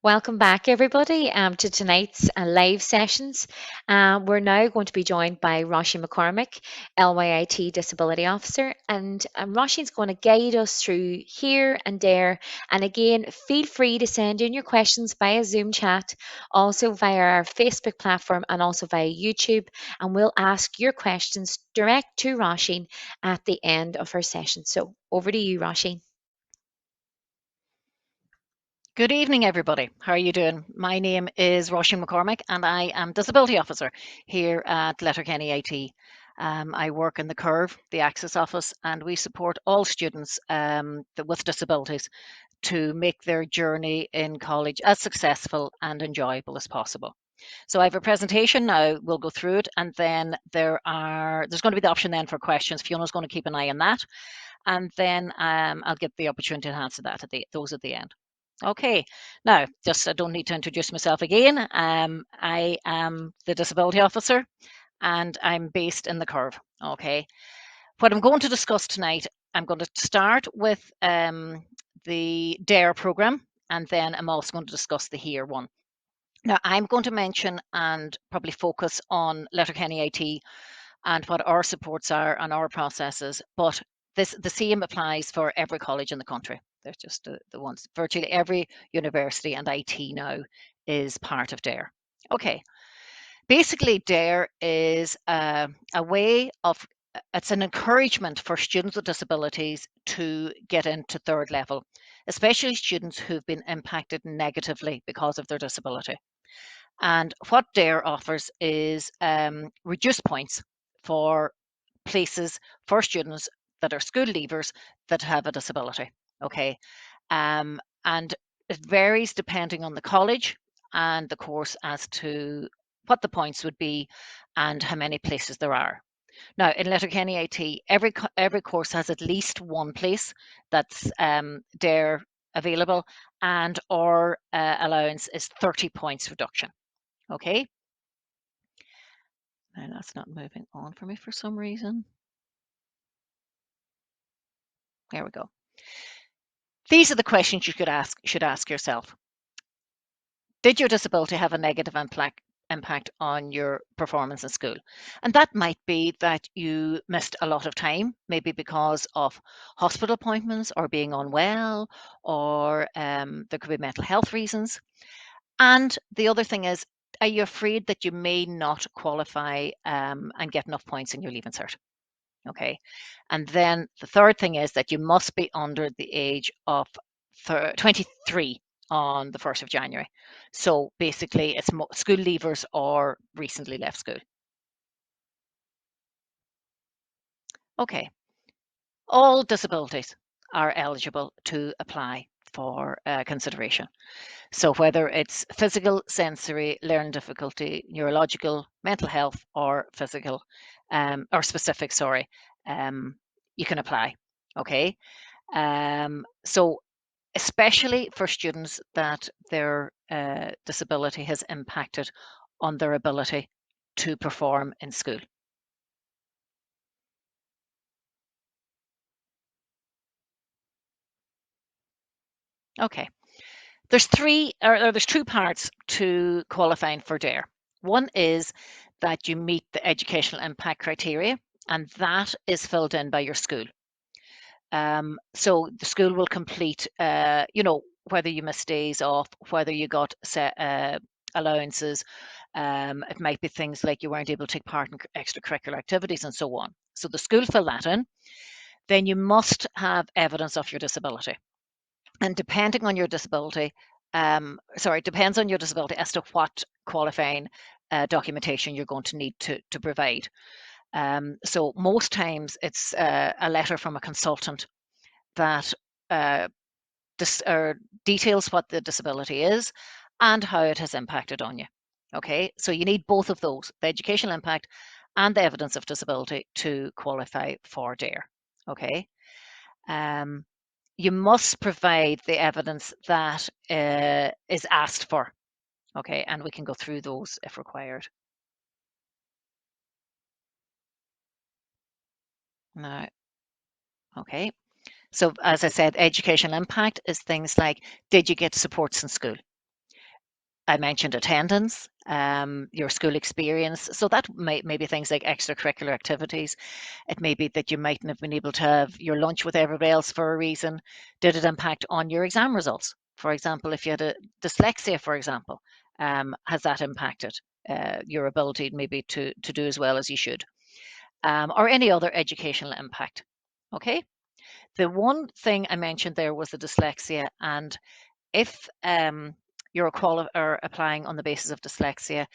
Welcome back, everybody, to tonight's live sessions. We're now going to be joined by Roisin McCormack, LYIT Disability Officer, and Roisin's going to guide us through here and there. And again, feel free to send in your questions via Zoom chat, also via our Facebook platform, and also via YouTube. And we'll ask your questions direct to Roisin at the end of her session. So over to you, Roisin. Good evening, everybody. How are you doing? My name is Roisin McCormack, and I am Disability Officer here at Letterkenny IT. I work in the Curve, the Access Office, and we support all students with disabilities to make their journey in college as successful and enjoyable as possible. So I have a presentation now. We'll go through it, and then there's going to be the option then for questions. Fiona's going to keep an eye on that, and then I'll get the opportunity to answer that those at the end. Okay, now just I don't need to introduce myself again. I am the Disability Officer and I'm based in the Curve. Okay, what I'm going to discuss tonight, I'm going to start with the DARE program, and then I'm also going to discuss the HERE one. Now, I'm going to mention and probably focus on Letterkenny IT and what our supports are and our processes, but the same applies for every college in the country. They're just the ones. Virtually every university and IT now is part of DARE. Okay, basically DARE is a way of, it's an encouragement for students with disabilities to get into third level, especially students who've been impacted negatively because of their disability. And what DARE offers is reduced points for places for students that are school leavers that have a disability. Okay. And it varies depending on the college and the course as to what the points would be and how many places there are. Now, in Letterkenny IT, every course has at least one place that's DARE available, and our allowance is 30 points reduction. Okay. Now that's not moving on for me for some reason. There we go. These are the questions you should ask yourself. Did your disability have a negative impact on your performance in school? And that might be that you missed a lot of time, maybe because of hospital appointments or being unwell, or there could be mental health reasons. And the other thing is, are you afraid that you may not qualify and get enough points in your Leaving Cert? Okay. And then the third thing is that you must be under the age of 23 on the 1st of January. So basically, it's school leavers or recently left school. Okay. All disabilities are eligible to apply for consideration. So whether it's physical, sensory, learning difficulty, neurological, mental health, or physical, or specific, sorry, you can apply. Okay. So especially for students that their disability has impacted on their ability to perform in school. Okay. There's there's two parts to qualifying for DARE. One is that you meet the educational impact criteria, and that is filled in by your school. So the school will complete, whether you missed days off, whether you got allowances. It might be things like you weren't able to take part in extracurricular activities and so on. So the school fill that in. Then you must have evidence of your disability. And depending on your disability, depends on your disability as to what qualifying documentation you're going to need to provide. So most times it's a letter from a consultant that details what the disability is and how it has impacted on you. Okay, so you need both of those, the educational impact and the evidence of disability, to qualify for DARE. Okay. You must provide the evidence that is asked for. Okay, and we can go through those if required. Now, okay. So as I said, educational impact is things like, did you get supports in school? I mentioned attendance, your school experience. So that may be things like extracurricular activities. It may be that you mightn't have been able to have your lunch with everybody else for a reason. Did it impact on your exam results? For example, if you had a dyslexia, for example, has that impacted your ability maybe to do as well as you should? Or any other educational impact? Okay. The one thing I mentioned there was the dyslexia, and if you're or applying on the basis of dyslexia,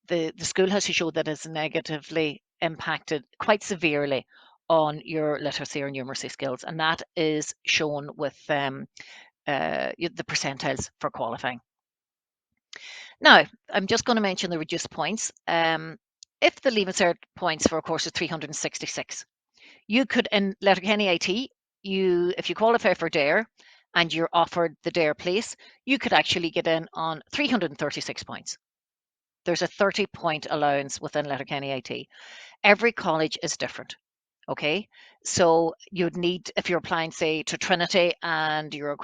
the school has to show that it's negatively impacted quite severely on your literacy or numeracy skills, and that is shown with the percentiles for qualifying. Now, I'm just going to mention the reduced points. If the Leaving Cert points for a course is 366, you could, in Letterkenny IT, if you qualify for DARE and you're offered the DARE place, you could actually get in on 336 points. There's a 30-point allowance within Letterkenny IT. Every college is different. Okay, so you'd need, if you're applying, say, to Trinity and you're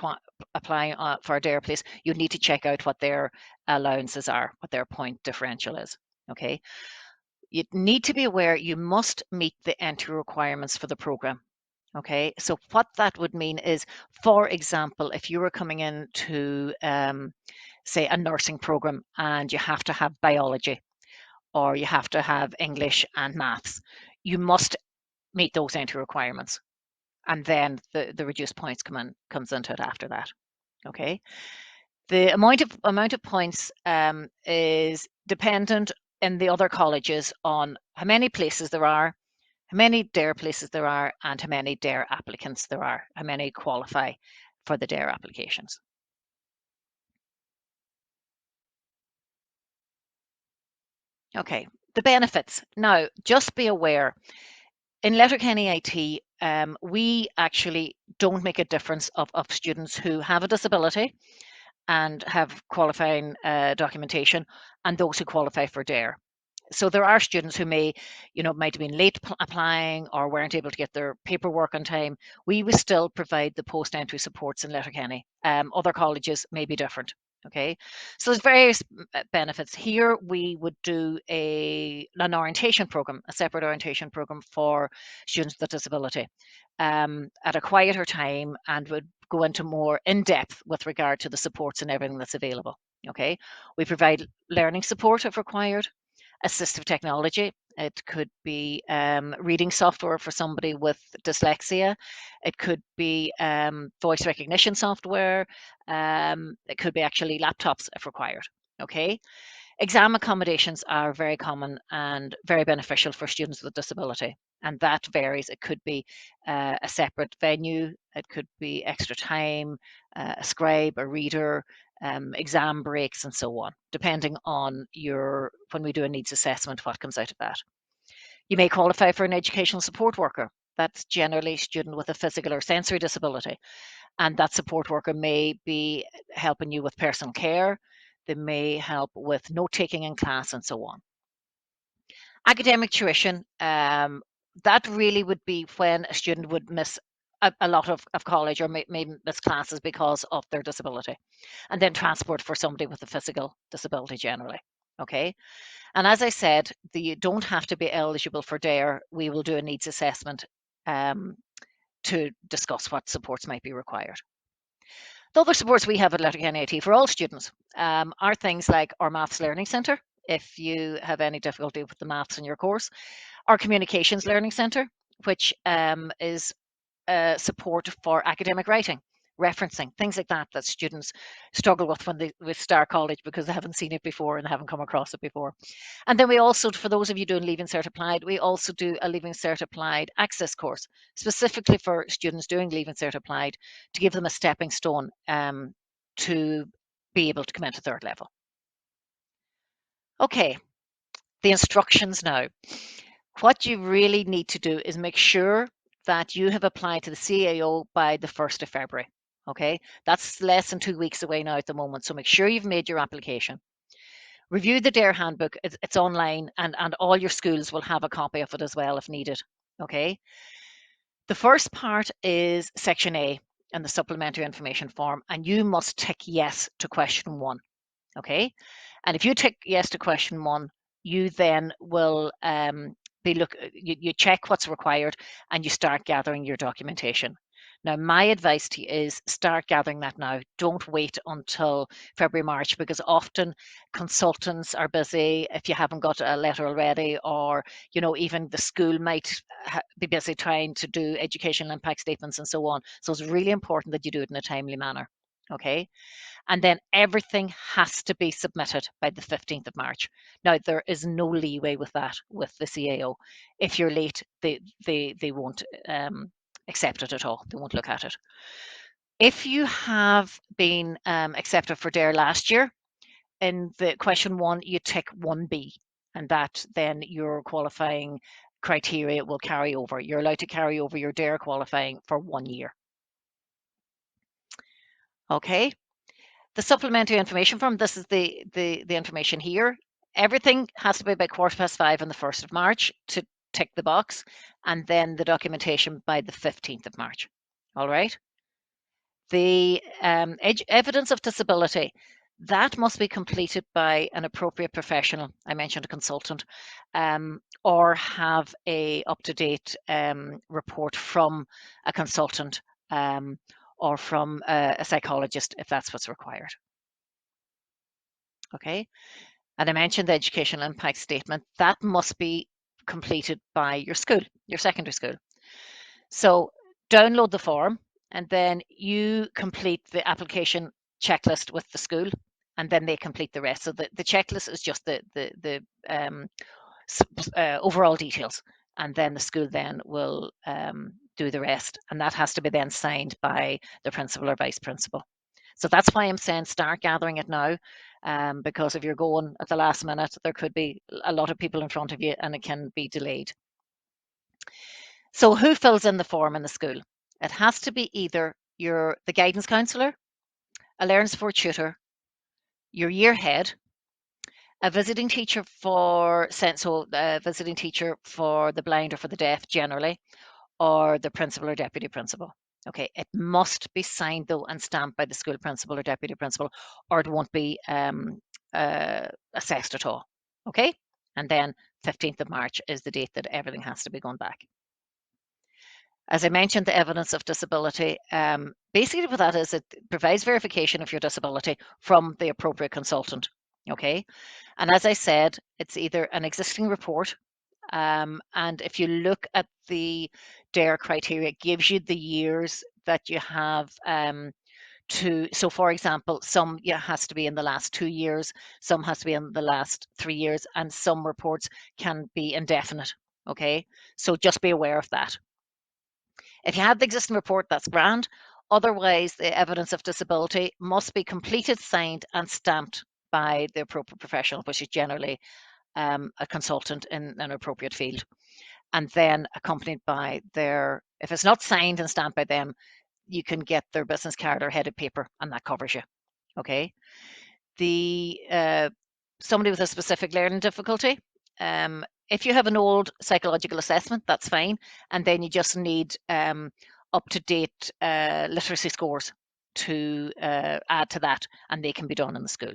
applying for a DARE place, you'd need to check out what their allowances are, what their point differential is. Okay, you need to be aware you must meet the entry requirements for the program. Okay, so what that would mean is, for example, if you were coming into, say, a nursing program and you have to have biology or you have to have English and maths, you must meet those entry requirements. And then the reduced points comes into it after that. Okay, the amount of points is dependent in the other colleges on how many places there are, how many DARE places there are, and how many DARE applicants there are, how many qualify for the DARE applications. Okay, the benefits. Now, just be aware, in Letterkenny IT, we actually don't make a difference of students who have a disability and have qualifying documentation and those who qualify for DARE. So there are students who might have been late applying or weren't able to get their paperwork on time. We will still provide the post-entry supports in Letterkenny. Other colleges may be different. Okay, so there's various benefits. Here we would do an orientation program, a separate orientation program for students with disability at a quieter time, and would go into more in depth with regard to the supports and everything that's available. Okay, we provide learning support if required, assistive technology. It could be reading software for somebody with dyslexia. It could be voice recognition software. It could be actually laptops if required. Okay. Exam accommodations are very common and very beneficial for students with disability, and that varies. It could be a separate venue, it could be extra time, a scribe, a reader, exam breaks, and so on, depending on when we do a needs assessment, what comes out of that. You may qualify for an educational support worker. That's generally a student with a physical or sensory disability, and that support worker may be helping you with personal care. They may help with note taking in class and so on. Academic tuition, that really would be when a student would miss a lot of college or may miss classes because of their disability, and then transport for somebody with a physical disability generally. Okay, and as I said, you don't have to be eligible for DARE. We will do a needs assessment to discuss what supports might be required. The other supports we have at Letterkenny IT for all students are things like our Maths Learning Centre, if you have any difficulty with the maths in your course, our Communications Learning Centre, which is support for academic writing, referencing, things like that, that students struggle with when they start college because they haven't seen it before and haven't come across it before. And then we also, for those of you doing Leaving Cert Applied, we also do a Leaving Cert Applied Access course, specifically for students doing Leaving Cert Applied, to give them a stepping stone to be able to come into third level. Okay, the instructions now. What you really need to do is make sure that you have applied to the CAO by the 1st of February. Okay, that's less than 2 weeks away now at the moment. So make sure you've made your application. Review the DARE handbook. It's online, and all your schools will have a copy of it as well if needed. Okay, the first part is section A and the supplementary information form, and you must tick yes to question 1. Okay, and if you tick yes to question 1, you then will you check what's required and you start gathering your documentation. Now, my advice to you is start gathering that now. Don't wait until February, March, because often consultants are busy if you haven't got a letter already, or even the school might be busy trying to do educational impact statements and so on. So it's really important that you do it in a timely manner. Okay. And then everything has to be submitted by the 15th of March. Now, there is no leeway with that with the CAO. If you're late, they won't accept it at all. They won't look at it. If you have been accepted for DARE last year, in the question 1, you tick 1B, and that then your qualifying criteria will carry over. You're allowed to carry over your DARE qualifying for 1 year. Okay. The supplementary information form, this is the information here. Everything has to be by 5:15 on the 1st of March to tick the box, and then the documentation by the 15th of March. All right. The evidence of disability, that must be completed by an appropriate professional. I mentioned a consultant, or have a up-to-date report from a consultant, or from a psychologist if that's what's required. Okay. And I mentioned the educational impact statement. That must be completed by your school, your secondary school. So download the form and then you complete the application checklist with the school, and then they complete the rest. So the checklist is just the overall details, and then the school then will do the rest, and that has to be then signed by the principal or vice principal. So that's why I'm saying start gathering it now, because if you're going at the last minute, there could be a lot of people in front of you and it can be delayed. So who fills in the form in the school? It has to be either the guidance counsellor, a learning support tutor, your year head, a visiting teacher visiting teacher for the blind or for the deaf generally, or the principal or deputy principal. Okay, it must be signed though and stamped by the school principal or deputy principal, or it won't be assessed at all. Okay, and then 15th of March is the date that everything has to be gone back. As I mentioned, the evidence of disability, basically what that is, it provides verification of your disability from the appropriate consultant. Okay, and as I said, it's either an existing report, and if you look at the DARE criteria, it gives you the years that you have so for example, some has to be in the last 2 years, some has to be in the last 3 years, and some reports can be indefinite. Okay, so just be aware of that. If you have the existing report, that's grand. Otherwise, the evidence of disability must be completed, signed, and stamped by the appropriate professional, which is generally a consultant in an appropriate field, and then accompanied by if it's not signed and stamped by them, you can get their business card or headed paper, and that covers you. Okay. Somebody with a specific learning difficulty, if you have an old psychological assessment, that's fine, and then you just need up-to-date literacy scores to add to that, and they can be done in the school.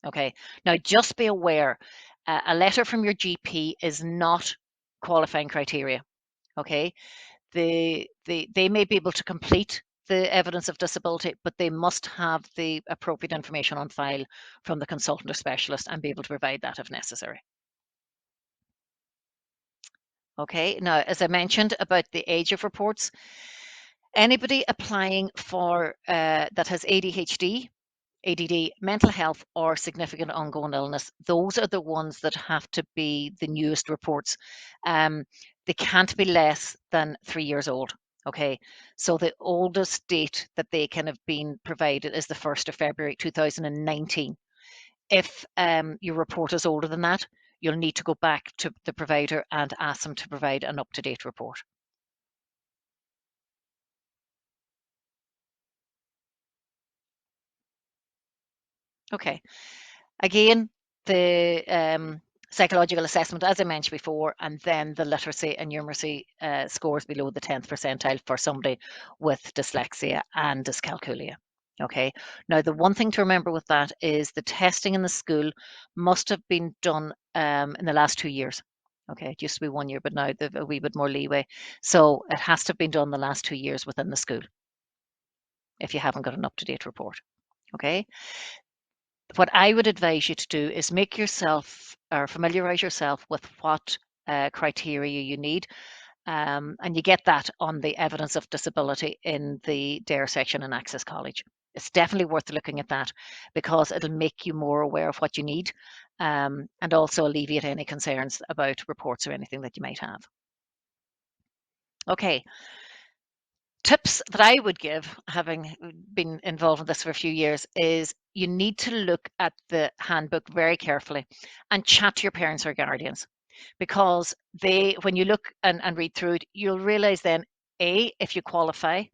Okay, now just be aware, a letter from your GP is not qualifying criteria. Okay, they may be able to complete the evidence of disability, but they must have the appropriate information on file from the consultant or specialist and be able to provide that if necessary. Okay, now as I mentioned about the age of reports, anybody applying for that has ADHD, ADD, mental health, or significant ongoing illness, those are the ones that have to be the newest reports. They can't be less than 3 years old. Okay, so the oldest date that they can have been provided is the 1st of February 2019. If your report is older than that, you'll need to go back to the provider and ask them to provide an up-to-date report. Okay, again, the psychological assessment, as I mentioned before, and then the literacy and numeracy scores below the 10th percentile for somebody with dyslexia and dyscalculia. Okay. Now, the one thing to remember with that is the testing in the school must have been done in the last 2 years. Okay, it used to be 1 year, but now they've a wee bit more leeway. So it has to have been done the last 2 years within the school if you haven't got an up-to-date report. Okay. What I would advise you to do is make yourself or familiarize yourself with what criteria you need. And you get that on the evidence of disability in the DARE section in Access College. It's definitely worth looking at that because it'll make you more aware of what you need, and also alleviate any concerns about reports or anything that you might have. Okay, tips that I would give, having been involved in this for a few years, is you need to look at the handbook very carefully and chat to your parents or guardians, because when you look and read through it, you'll realize then, A, if you qualify,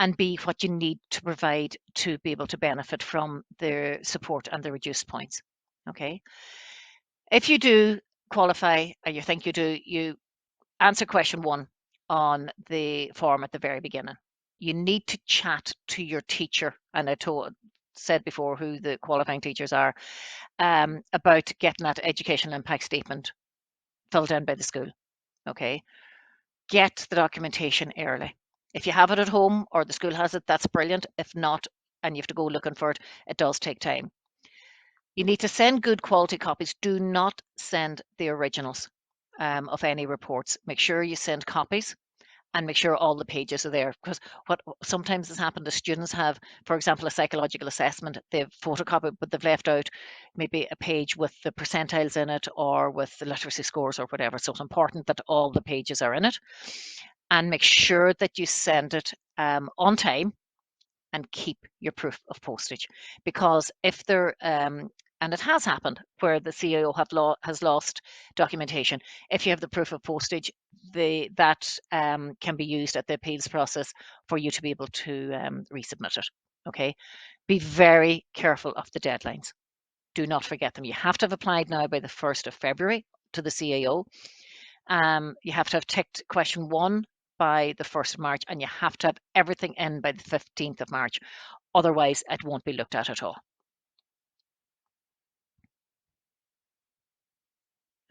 and B, what you need to provide to be able to benefit from the support and the reduced points. Okay. If you do qualify, or you think you do, you answer question 1 on the form at the very beginning. You need to chat to your teacher, and said before who the qualifying teachers are, about getting that educational impact statement filled in by the school. Okay. Get the documentation early. If you have it at home or the school has it, that's brilliant. If not, and you have to go looking for it, it does take time. You need to send good quality copies. Do not send the originals of any reports. Make sure you send copies and make sure all the pages are there, because what sometimes has happened is students have, for example, a psychological assessment, they've photocopied but they've left out maybe a page with the percentiles in it or with the literacy scores or whatever. So it's important that all the pages are in it, and make sure that you send it on time, and keep your proof of postage, because if there and it has happened where the CAO has lost documentation. If you have the proof of postage, that can be used at the appeals process for you to be able to resubmit it. Okay, be very careful of the deadlines. Do not forget them. You have to have applied now by the 1st of February to the CAO. You have to have ticked question 1 by the 1st of March, and you have to have everything in by the 15th of March. Otherwise, it won't be looked at all.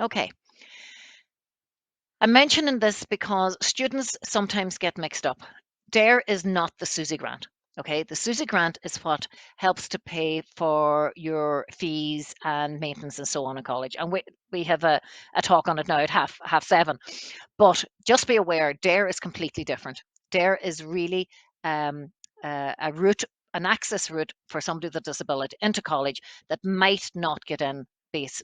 Okay. I'm mentioning this because students sometimes get mixed up. DARE is not the SUSI grant. Okay, the SUSI grant is what helps to pay for your fees and maintenance and so on in college. And we have a talk on it now at half 7. But just be aware, DARE is completely different. DARE is really a route, an access route for somebody with a disability into college that might not get in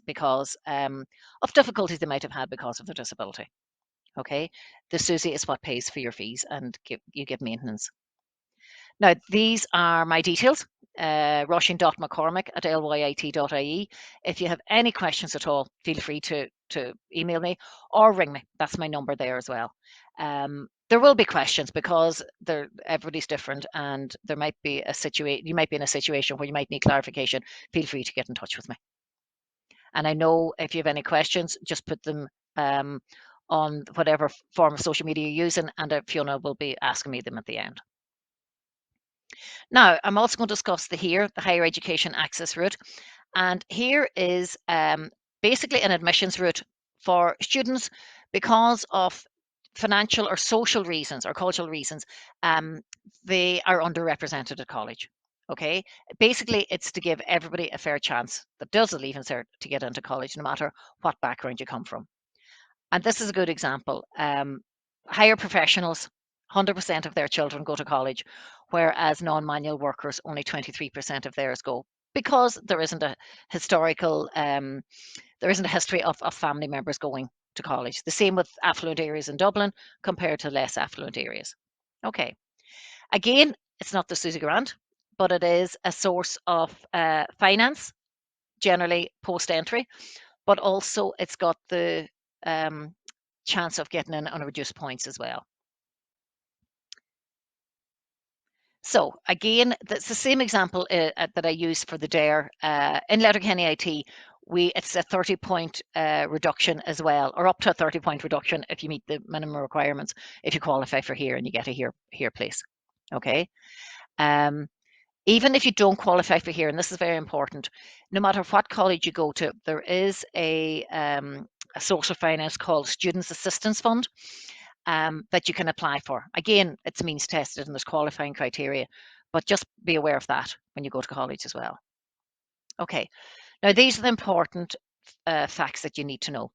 because of difficulties they might have had because of their disability. Okay, the SUSI is what pays for your fees and you get maintenance. Now, these are my details, roisin.mccormack at lyit.ie. If you have any questions at all, feel free to email me or ring me. That's my number there as well. There will be questions because everybody's different, and there might be you might be in a situation where you might need clarification. Feel free to get in touch with me. And I know if you have any questions, just put them on whatever form of social media you're using, and Fiona will be asking me them at the end. Now, I'm also going to discuss the higher education access route. And here is basically an admissions route for students because of financial or social reasons or cultural reasons. They are underrepresented at college. Okay, basically, it's to give everybody a fair chance that does a Leaving Cert to get into college, no matter what background you come from. And this is a good example. Higher professionals, 100% of their children go to college, whereas non-manual workers, only 23% of theirs go, because there isn't a historical, there isn't a history of family members going to college. The same with affluent areas in Dublin compared to less affluent areas. Okay, again, it's not the SUSI grant, but it is a source of finance, generally post-entry, but also it's got the um, chance of getting in on reduced points as well. So again, that's the same example that I used for the DARE. In Letterkenny IT, it's a 30-point reduction as well, or up to a 30-point reduction if you meet the minimum requirements, if you qualify for here and you get a here place. Okay. Even if you don't qualify for here, and this is very important, no matter what college you go to, there is a social finance called Students Assistance Fund that you can apply for. Again, it's means tested and there's qualifying criteria, but just be aware of that when you go to college as well. Okay, now these are the important facts that you need to know.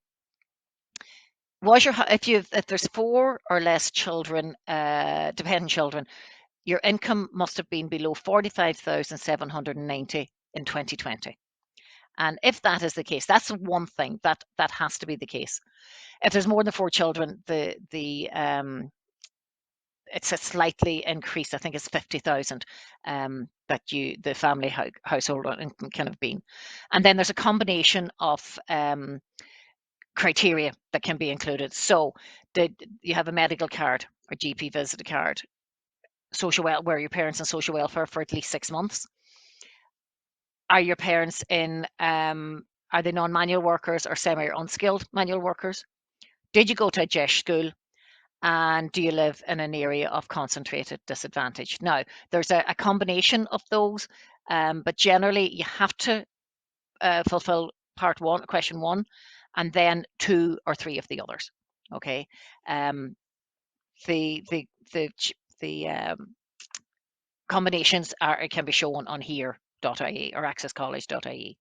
If there's 4 or less children, dependent children, your income must have been below 45,790 in 2020. And if that is the case, that's one thing that has to be the case. If there's more than 4 children, it's a slightly increase. I think it's 50,000 that the family household income can have been. And then there's a combination of criteria that can be included. So you have a medical card or GP visitor card, where your parents in social welfare for at least 6 months. Are your parents are they non-manual workers or semi or unskilled manual workers? Did you go to a JESH school? And do you live in an area of concentrated disadvantage? Now, there's a combination of those, but generally you have to fulfill question one, and then 2 or 3 of the others. Okay, the the the the combinations can be shown on here.ie or accesscollege.ie.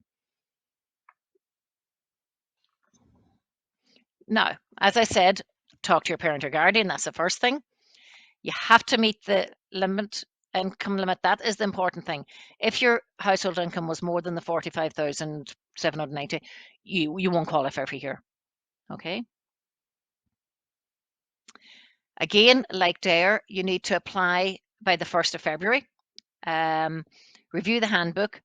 Now, as I said, talk to your parent or guardian. That's the first thing. You have to meet the income limit. That is the important thing. If your household income was more than the 45,790, you won't qualify for here. Okay. Again, like DARE, you need to apply by the 1st of February. Review the handbook.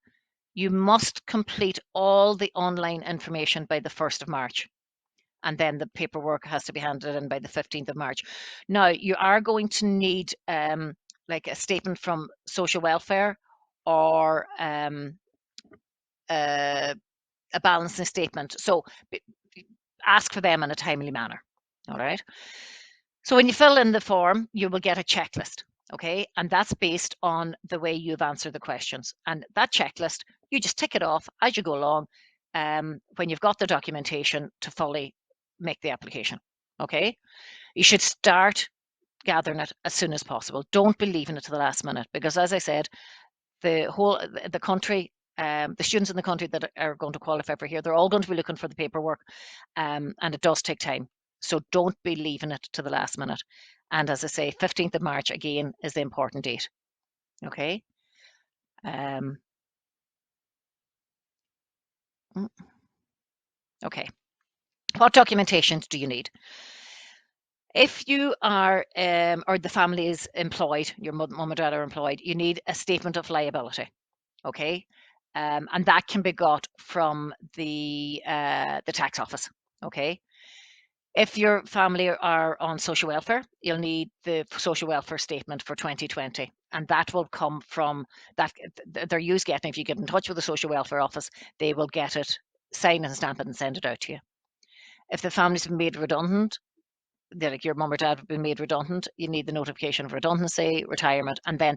You must complete all the online information by the 1st of March. And then the paperwork has to be handed in by the 15th of March. Now, you are going to need like a statement from social welfare or a balancing statement. So ask for them in a timely manner. All right. So when you fill in the form, you will get a checklist. Okay. And that's based on the way you've answered the questions. And that checklist, you just tick it off as you go along when you've got the documentation to fully make the application. Okay. You should start gathering it as soon as possible. Don't be leaving it to the last minute because, as I said, the country, the students in the country that are going to qualify for here, they're all going to be looking for the paperwork, and it does take time. So don't be leaving it to the last minute. And as I say, 15th of March again is the important date. Okay. Mm, okay. What documentations do you need? If you are, or the family is employed, your mum or dad are employed, you need a statement of liability. Okay. And that can be got from the tax office. Okay. If your family are on social welfare, you'll need the social welfare statement for 2020, and that will come from that. They're used getting. If you get in touch with the social welfare office, they will get it, sign and stamp it, and send it out to you. If the family's been made redundant, like your mum or dad have been made redundant, you need the notification of redundancy, retirement, and then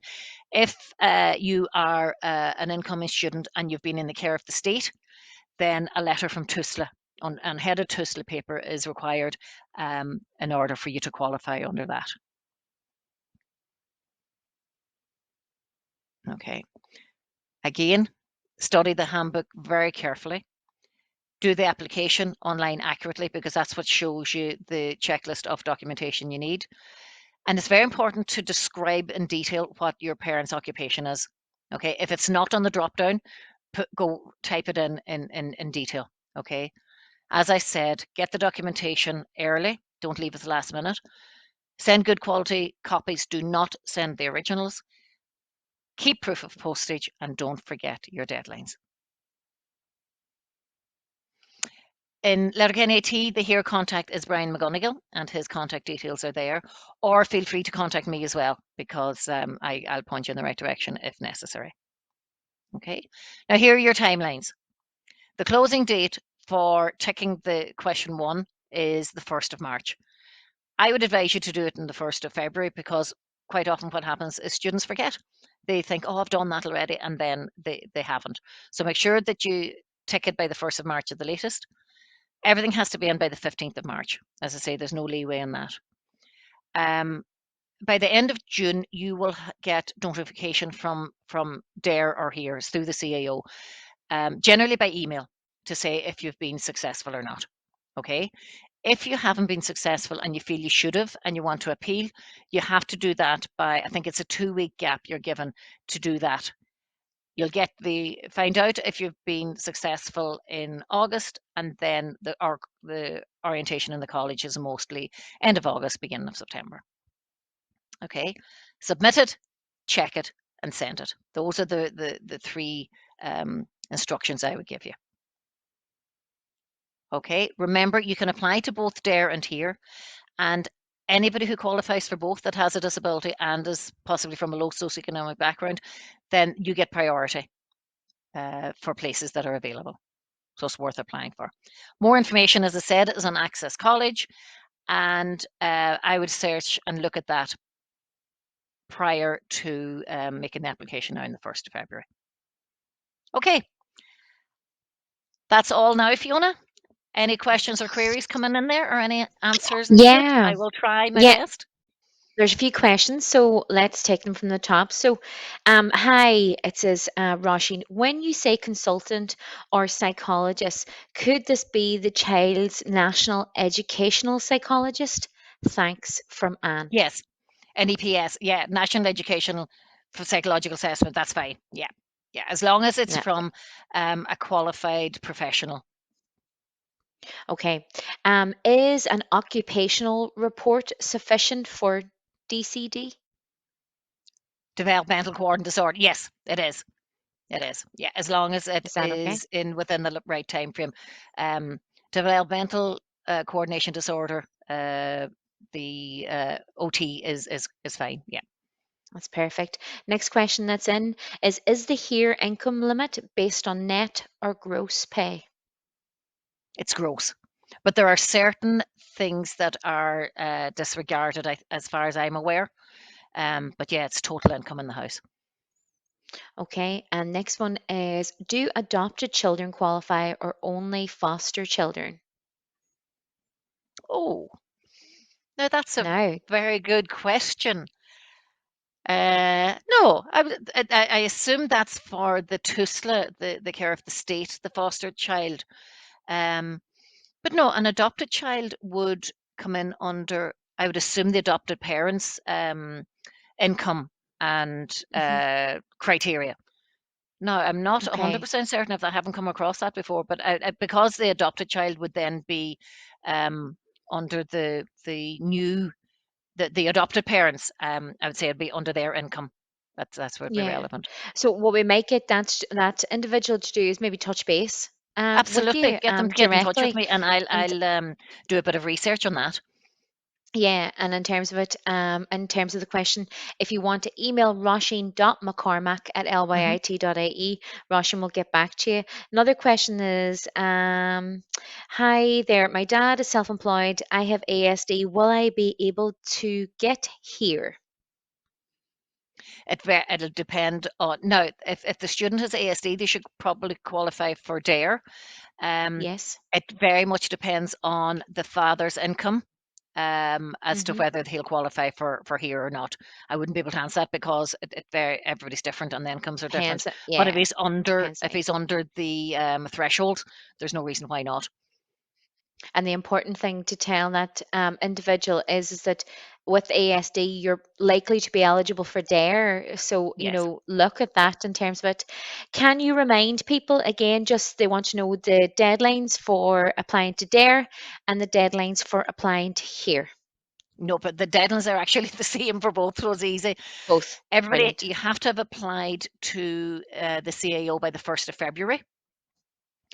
if you are an incoming student and you've been in the care of the state, then a letter from TUSLA on headed TUSLA paper is required in order for you to qualify under that. Okay. Again, study the handbook very carefully. Do the application online accurately because that's what shows you the checklist of documentation you need. And it's very important to describe in detail what your parent's occupation is. Okay. If it's not on the drop down, go type it in detail. Okay. As I said, get the documentation early. Don't leave it the last minute. Send good quality copies. Do not send the originals. Keep proof of postage and don't forget your deadlines. In Letterkenny AT, the here contact is Brian McGonigal and his contact details are there. Or feel free to contact me as well because I'll point you in the right direction if necessary. Okay. Now here are your timelines. The closing date for ticking the question 1 is the 1st of March. I would advise you to do it on the 1st of February because quite often what happens is students forget they think, oh, I've done that already, and then they haven't. So make sure that you tick it by the 1st of March at the latest. Everything has to be in by the 15th of March. As I say, there's no leeway in that. By the end of June, you will get notification from DARE or HERE through the CAO, generally by email, to say if you've been successful or not. Okay. If you haven't been successful and you feel you should have and you want to appeal, you have to do that by, I think it's a 2-week gap you're given to do that. You'll find out if you've been successful in August, and then the orientation in the college is mostly end of August, beginning of September. Okay, submit it, check it, and send it. Those are the 3 instructions I would give you. Okay, remember you can apply to both DARE and HERE, and anybody who qualifies for both that has a disability and is possibly from a low socioeconomic background, then you get priority for places that are available. So it's worth applying for. More information, as I said, is on Access College, and I would search and look at that prior to making the application now on the 1st of February. Okay, that's all now, Fiona. Any questions or queries coming in there, or any answers needed? Yeah, I will try my yeah. best. There's a few questions, so let's take them from the top. So, hi, it says Roisin. When you say consultant or psychologist, could this be the child's national educational psychologist? Thanks from Anne. Yes, NEPS, yeah, National Educational for Psychological Assessment, that's fine. Yeah, yeah, as long as it's Yeah. from a qualified professional. Okay. Is an occupational report sufficient for DCD? Developmental coordination disorder, yes, it is. It is, yeah, as long as it Is that okay? is within the right time frame. Developmental coordination disorder, the OT is fine. Yeah, That's perfect. Next question that's in is the here income limit based on net or gross pay? it's gross, but there are certain things that are disregarded, as far as I'm aware. But yeah, it's total income in the house. Okay, and next one is do adopted children qualify or only foster children? Oh, now that's a No. very good question. No, I assume that's for the TUSLA, the care of the state, the fostered child. Um, but no, an adopted child would come in under, I would assume, the adopted parents' income and Hmm. criteria. No, I'm not Okay. 100% certain if I haven't come across that before, but because the adopted child would then be um, under the new the adopted parents, I would say it'd be under their income. That's would be Yeah. relevant. So what we might get that individual to do is maybe touch base with Absolutely, you get them to get in touch with directly. me, and And I'll do a bit of research on that. yeah, and in terms of it, in terms of the question, if you want to email roisin.mccormack at Hmm. lyit.ie, Roisin will get back to you. Another question is, hi there, my dad is self-employed. I have ASD. Will I be able to get here? It'll depend on now. If the student has ASD, they should probably qualify for DARE. Um, Yes. it very much depends on the father's income, as to Mm-hmm. whether he'll qualify for here or not. I wouldn't be able to answer that because everybody's different and the incomes are different. Depends. But Yeah, depends. if he's under the threshold, there's no reason why not. And the important thing to tell that individual is that with ASD, you're likely to be eligible for DARE. So, Yes. look at that in terms of it. Can you remind people again, just they want to know the deadlines for applying to DARE and the deadlines for applying to HERE? No, but the deadlines are actually the same for both, so it's easy. Both. Everybody, Brilliant. you have to have applied to the CAO by the 1st of February.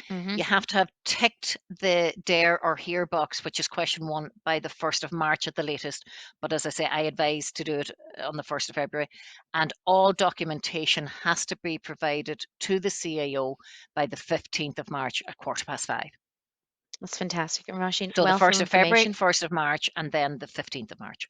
Hmm. You have to have ticked the DARE or HERE box, which is question 1, by the 1st of March at the latest. But as I say, I advise to do it on the 1st of February. And all documentation has to be provided to the CAO by the 15th of March at 5:15. That's fantastic. And Roisin, So the wealth of 1st of February, information. 1st of March, and then the 15th of March.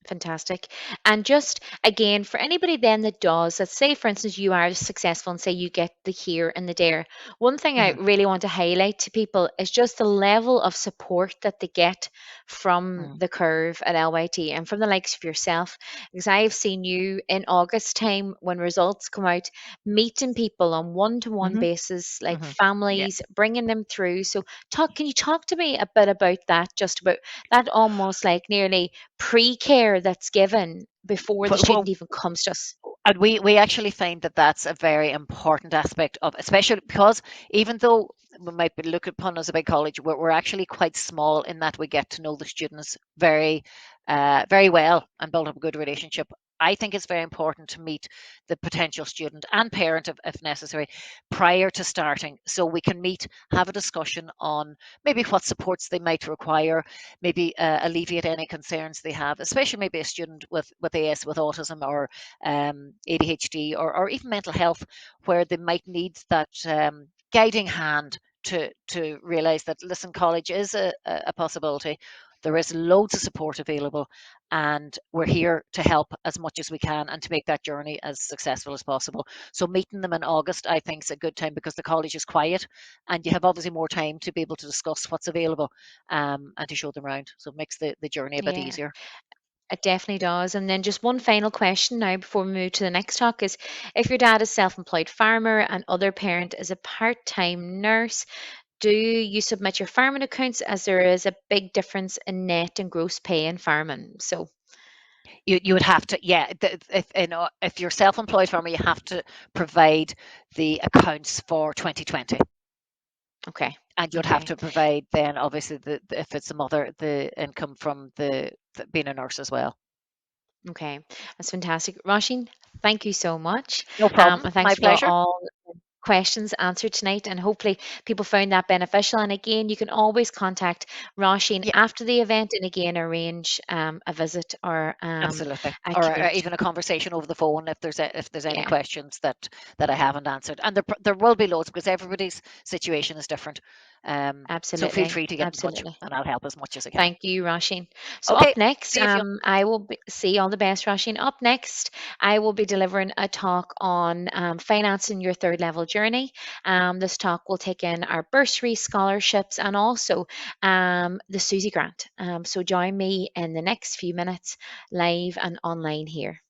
Fantastic. And just again, for anybody then that does, let's say, for instance, you are successful and say you get the here and the there. One thing I Mhm, really want to highlight to people is just the level of support that they get from mhm, the curve at LYT and from the likes of yourself. Because I've seen you in August time when results come out, meeting people on one-to-one mhm, basis, like mhm. Yeah. families, bringing them through. So can you talk to me a bit about that, just about that almost like nearly pre-care that's given before the Well, student even comes to us. and we actually find that that's a very important aspect of, especially because even though we might be looked upon as a big college, we're actually quite small in that we get to know the students very well and build up a good relationship. I think it's very important to meet the potential student and parent if necessary prior to starting, so we can meet, have a discussion on maybe what supports they might require, maybe alleviate any concerns they have, especially maybe a student with AS, with autism, or ADHD, or even mental health, where they might need that guiding hand to realize that, listen, college is a possibility. There is loads of support available, and we're here to help as much as we can and to make that journey as successful as possible. So meeting them in August, I think, is a good time because the college is quiet, and you have obviously more time to be able to discuss what's available, and to show them around. So it makes the journey a bit Yeah, easier. it definitely does. And then just one final question now before we move to the next talk is if your dad is self-employed farmer and other parent is a part-time nurse, do you submit your farming accounts as there is a big difference in net and gross pay in farming? So, You would have to, yeah, if you're self-employed farmer, you have to provide the accounts for 2020, okay. and you'd have Okay. to provide then obviously if it's a mother, the income from the being a nurse as well. Okay. That's fantastic. Roisin, thank you so much. No problem, And thanks my for pleasure. all questions answered tonight, and hopefully people found that beneficial. And again, you can always contact Roisin Yeah, after the event and again arrange a visit or absolutely. a Or commute. even a conversation over the phone if there's any Yeah, questions that I haven't answered, and there will be loads because everybody's situation is different. So feel absolutely. free to get in touch, Absolutely. and I'll help as much as I can. Thank you, Roisin. So Okay, up next, see you. I will see all the best, Roisin. Up next, I will be delivering a talk on financing your third level journey. This talk will take in our bursary scholarships and also the Susie Grant. So join me in the next few minutes, live and online here.